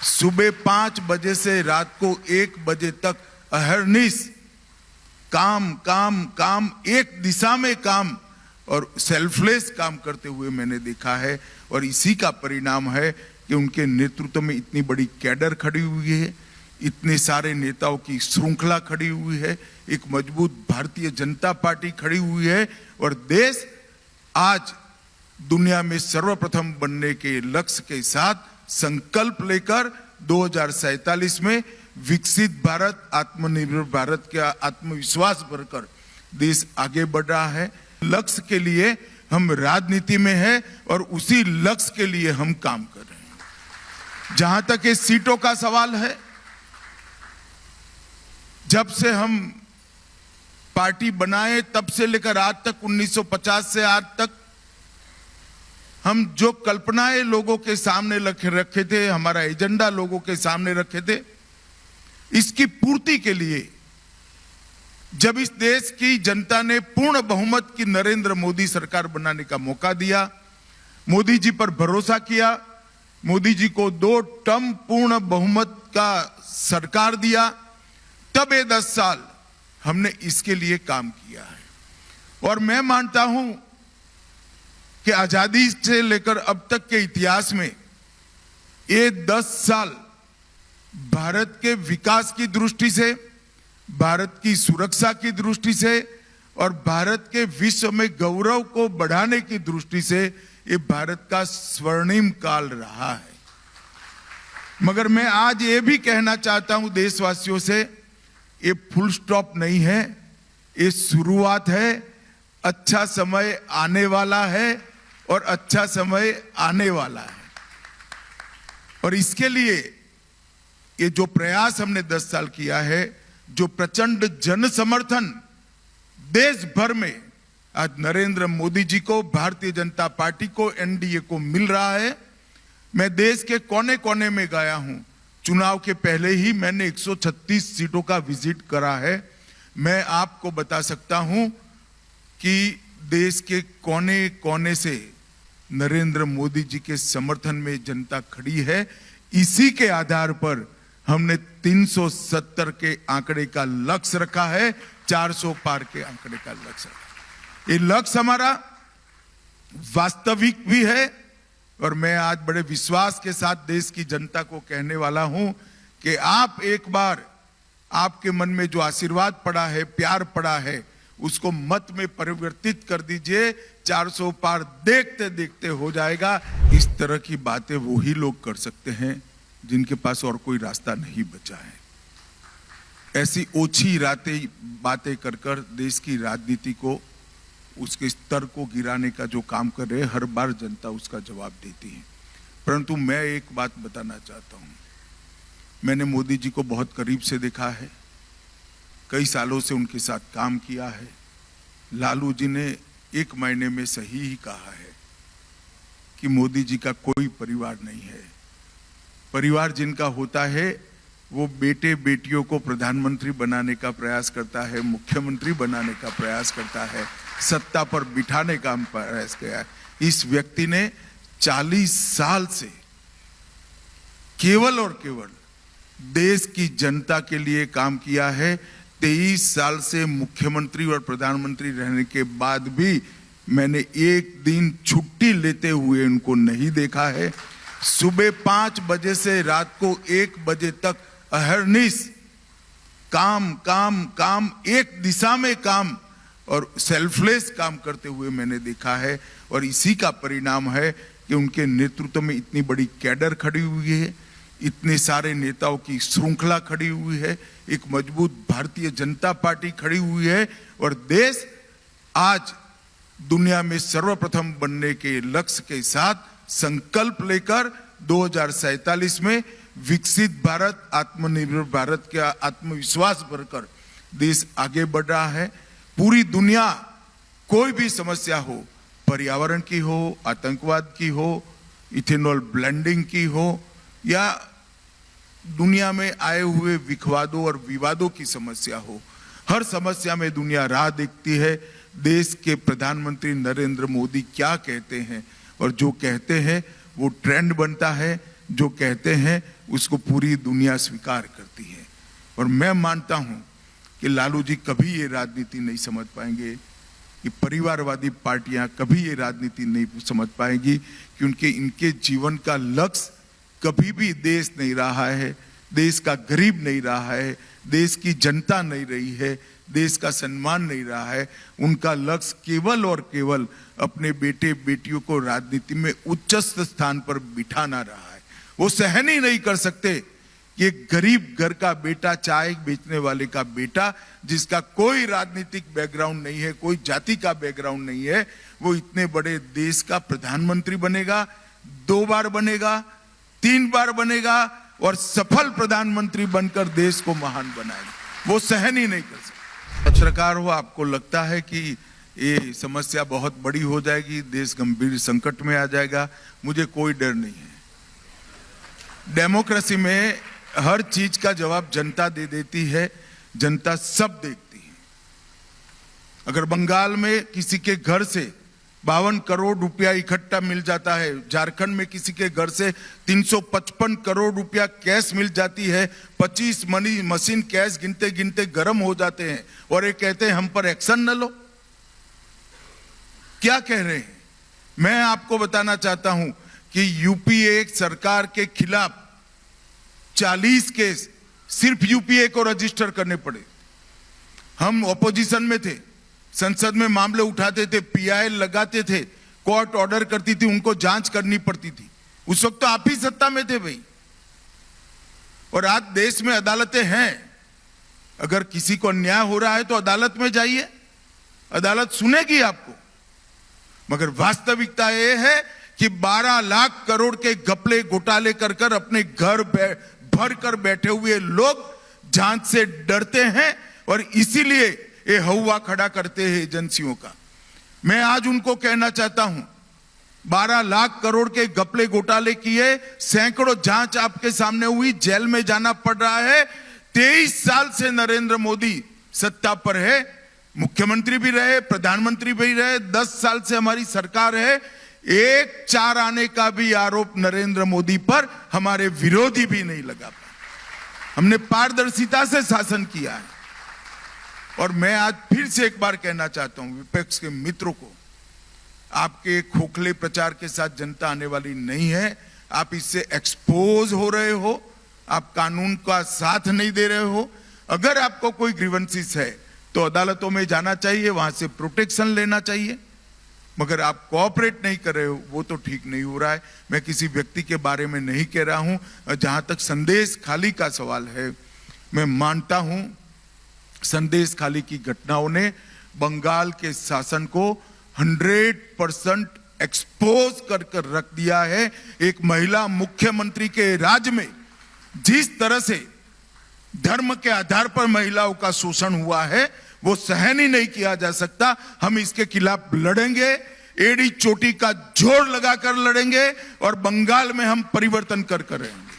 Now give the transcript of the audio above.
सुबह 5 बजे से रात को 1 बजे तक अहरनिश काम काम काम, एक दिशा में काम और सेल्फलेस काम करते हुए मैंने देखा है। और इसी का परिणाम है कि उनके नेतृत्व में इतनी बड़ी कैडर खड़ी हुई है, इतने सारे नेताओं की श्रृंखला खड़ी हुई है, एक मजबूत भारतीय जनता पार्टी खड़ी हुई है और देश आज दुनिया में सर्वप्रथम बनने के लक्ष्य के साथ संकल्प लेकर 2047 में विकसित भारत, आत्मनिर्भर भारत का आत्मविश्वास भरकर देश आगे बढ़ रहा है। लक्ष्य के लिए हम राजनीति में हैं और उसी लक्ष्य के लिए हम काम कर रहे हैं। जहां तक ये सीटों का सवाल है, जब से हम पार्टी बनाए तब से लेकर आज तक 1950 से आज तक हम जो कल्पनाएं लोगों के सामने रखे थे, हमारा एजेंडा लोगों के सामने रखे थे, इसकी पूर्ति के लिए जब इस देश की जनता ने पूर्ण बहुमत की नरेंद्र मोदी सरकार बनाने का मौका दिया, मोदी जी पर भरोसा किया, मोदी जी को 2 टर्म पूर्ण बहुमत का सरकार दिया, तब ये 10 साल हमने इसके लिए काम किया है। और मैं मानता हूं कि आजादी से लेकर अब तक के इतिहास में ये 10 साल भारत के विकास की दृष्टि से, भारत की सुरक्षा की दृष्टि से और भारत के विश्व में गौरव को बढ़ाने की दृष्टि से ये भारत का स्वर्णिम काल रहा है। मगर मैं आज ये भी कहना चाहता हूं देशवासियों से, ये फुल स्टॉप नहीं है, ये शुरुआत है। अच्छा समय आने वाला है और अच्छा समय आने वाला है। और इसके लिए ये जो प्रयास हमने 10 साल किया है, जो प्रचंड जन समर्थन देश भर में आज नरेंद्र मोदी जी को, भारतीय जनता पार्टी को, एनडीए को मिल रहा है। मैं देश के कोने कोने में गया हूं। चुनाव के पहले ही मैंने 136 सीटों का विजिट करा है। मैं आपको बता सकता हूं कि देश के कोने कोने से नरेंद्र मोदी जी के समर्थन में जनता खड़ी है। इसी के आधार पर हमने 370 के आंकड़े का लक्ष्य रखा है, 400 पार के आंकड़े का लक्ष्य रखा। ये लक्ष्य हमारा वास्तविक भी है और मैं आज बड़े विश्वास के साथ देश की जनता को कहने वाला हूं कि आप एक बार, आपके मन में जो आशीर्वाद पड़ा है, प्यार पड़ा है, उसको मत में परिवर्तित कर दीजिए। 400 पार देखते देखते हो जाएगा। इस तरह की बातें वो ही लोग कर सकते हैं जिनके पास और कोई रास्ता नहीं बचा है। ऐसी ओछी बातें कर कर देश की राजनीति को, उसके स्तर को गिराने का जो काम कर रहे हैं, हर बार जनता उसका जवाब देती है। परंतु मैं एक बात बताना चाहता हूं, मैंने मोदी जी को बहुत करीब से देखा है, कई सालों से उनके साथ काम किया है। लालू जी ने 1 महीने में सही ही कहा है कि मोदी जी का कोई परिवार नहीं है। परिवार जिनका होता है वो बेटे बेटियों को प्रधानमंत्री बनाने का प्रयास करता है, मुख्यमंत्री बनाने का प्रयास करता है, सत्ता पर बिठाने का प्रयास किया है। इस व्यक्ति ने 40 साल से केवल और केवल देश की जनता के लिए काम किया है। 23 साल से मुख्यमंत्री और प्रधानमंत्री रहने के बाद भी मैंने एक दिन छुट्टी लेते हुए उनको नहीं देखा है। सुबह 5 बजे से रात को 1 बजे तक अहरनिश काम काम काम, एक दिशा में काम और सेल्फलेस काम करते हुए मैंने देखा है। और इसी का परिणाम है कि उनके नेतृत्व में इतनी बड़ी कैडर खड़ी हुई है, इतने सारे नेताओं की श्रृंखला खड़ी हुई है, एक मजबूत भारतीय जनता पार्टी खड़ी हुई है और देश आज दुनिया में सर्वप्रथम बनने के लक्ष्य के साथ संकल्प लेकर 2047 में विकसित भारत, आत्मनिर्भर भारत का आत्मविश्वास भरकर देश आगे बढ़ रहा है। पूरी दुनिया, कोई भी समस्या हो, पर्यावरण की हो, आतंकवाद की हो, इथेनॉल ब्लेंडिंग की हो या दुनिया में आए हुए विवादों और विवादों की समस्या हो, हर समस्या में दुनिया राह देखती है। देश के प्रधानमंत्री नरेंद्र मोदी क्या कहते हैं और जो कहते हैं वो ट्रेंड बनता है। जो कहते हैं उसको पूरी दुनिया स्वीकार करती है। और मैं मानता हूं कि लालू जी कभी ये राजनीति नहीं समझ पाएंगे, कि परिवारवादी पार्टियां कभी ये राजनीति नहीं समझ पाएंगी, क्योंकि इनके जीवन का लक्ष्य कभी भी देश नहीं रहा है, देश का गरीब नहीं रहा है, देश की जनता नहीं रही है, देश का सम्मान नहीं रहा है। उनका लक्ष्य केवल और केवल अपने बेटे बेटियों को राजनीति में उच्चस्थ स्थान पर बिठाना रहा है। वो सहन ही नहीं कर सकते कि एक गरीब घर का बेटा, चाय बेचने वाले का बेटा, जिसका कोई राजनीतिक बैकग्राउंड नहीं है, कोई जाति का बैकग्राउंड नहीं है, वो इतने बड़े देश का प्रधानमंत्री बनेगा, 2 बार बनेगा, 3 बार बनेगा और सफल प्रधानमंत्री बनकर देश को महान बनाएगा। वो सहन ही नहीं कर सकते। पत्रकार हो, आपको लगता है कि ये समस्या बहुत बड़ी हो जाएगी, देश गंभीर संकट में आ जाएगा, मुझे कोई डर नहीं है। डेमोक्रेसी में हर चीज का जवाब जनता दे देती है, जनता सब देखती है। अगर बंगाल में किसी के घर से 52 करोड़ रुपया इकट्ठा मिल जाता है, झारखंड में किसी के घर से 355 करोड़ रुपया कैश मिल जाती है, 25 मनी मशीन कैश गिनते गिनते गर्म हो जाते हैं और ये कहते हैं हम पर एक्शन न लो। क्या कह रहे हैं? मैं आपको बताना चाहता हूं कि यूपीए सरकार के खिलाफ 40 केस सिर्फ यूपीए को रजिस्टर करने पड़े। हम ऑपोजिशन में थे, संसद में मामले उठाते थे, पीआई लगाते थे, कोर्ट ऑर्डर करती थी, उनको जांच करनी पड़ती थी। उस वक्त तो आप ही सत्ता में थे भाई। और आज देश में अदालतें हैं, अगर किसी को अन्याय हो रहा है तो अदालत में जाइए, अदालत सुनेगी आपको। मगर वास्तविकता यह है कि 12 लाख करोड़ के घपले घोटाले कर कर अपने घर भर कर बैठे हुए लोग जांच से डरते हैं और इसीलिए ये हवा खड़ा करते हैं एजेंसियों का। मैं आज उनको कहना चाहता हूं, 12 लाख करोड़ के घपले घोटाले किए, सैकड़ों जांच आपके सामने हुई, जेल में जाना पड़ रहा है। 23 साल से नरेंद्र मोदी सत्ता पर है, मुख्यमंत्री भी रहे, प्रधानमंत्री भी रहे, 10 साल से हमारी सरकार है। एक 4 आने का भी आरोप नरेंद्र मोदी पर हमारे विरोधी भी नहीं लगा पाए। हमने पारदर्शिता से शासन किया है। और मैं आज फिर से एक बार कहना चाहता हूं विपक्ष के मित्रों को, आपके खोखले प्रचार के साथ जनता आने वाली नहीं है। आप इससे एक्सपोज हो रहे हो, आप कानून का साथ नहीं दे रहे हो। अगर आपको कोई ग्रीवेंसेस है तो अदालतों में जाना चाहिए, वहां से प्रोटेक्शन लेना चाहिए, मगर आप कोऑपरेट नहीं कर रहे हो, वो तो ठीक नहीं हो रहा है। मैं किसी व्यक्ति के बारे में नहीं कह रहा हूं। जहां तक संदेश खाली का सवाल है, मैं मानता हूं संदेश खाली की घटनाओं ने बंगाल के शासन को 100% एक्सपोज कर कर रख दिया है। एक महिला मुख्यमंत्री के राज्य में जिस तरह से धर्म के आधार पर महिलाओं का शोषण हुआ है, वो सहन ही नहीं किया जा सकता। हम इसके खिलाफ लड़ेंगे, एड़ी चोटी का जोर लगाकर लड़ेंगे और बंगाल में हम परिवर्तन कर रहेंगे।